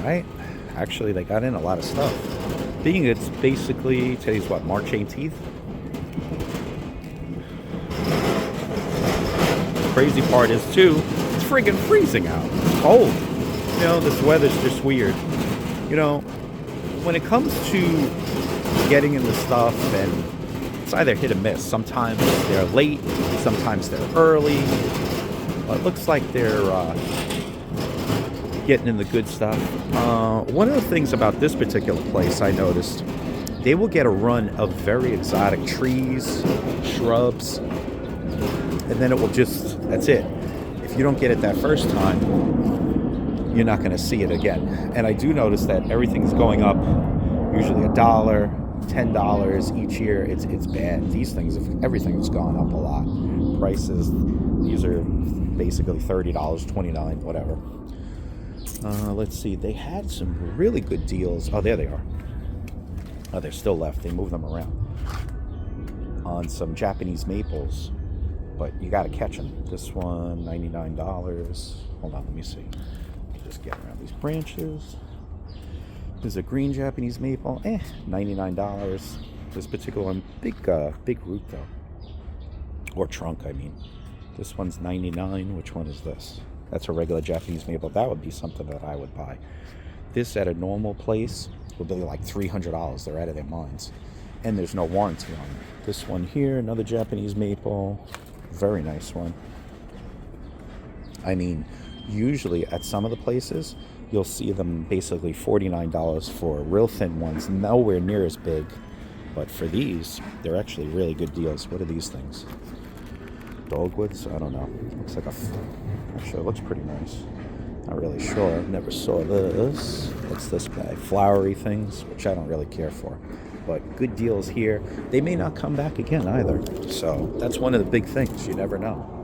Right? Actually, they got in a lot of stuff. Being it's basically, today's what, March 18th? Crazy part is, too, it's friggin' freezing out. It's cold. This weather's just weird. When it comes to getting into stuff, and it's either hit or miss. Sometimes they're late, sometimes they're early. Well, it looks like they're getting in the good stuff. One of the things about this particular place I noticed, they will get a run of very exotic trees, shrubs, and then it will that's it. If you don't get it that first time, you're not going to see it again. And I do notice that everything's going up, usually $1, $10 each year. It's bad. These things, everything's gone up a lot. Prices, these are basically $30, $29, whatever. Let's see. They had some really good deals. Oh, there they are. Oh, they're still left. They moved them around on some Japanese maples, but you got to catch them. This one, $99. Hold on, let me see. Just get around these branches. There's a green Japanese maple. $99. This particular one, big root though, or trunk. I mean, this one's $99. Which one is this? That's a regular Japanese maple. That would be something that I would buy. This at a normal place would be like $300. They're out of their minds. And there's no warranty on it. This one here, another Japanese maple. Very nice one. I mean, usually at some of the places, you'll see them basically $49 for real thin ones. Nowhere near as big. But for these, they're actually really good deals. What are these things? Dogwoods? I don't know. Looks like actually, it looks pretty nice. Not really sure. Never saw this. What's this guy? Flowery things, which I don't really care for. But good deals here. They may not come back again either. So that's one of the big things. You never know.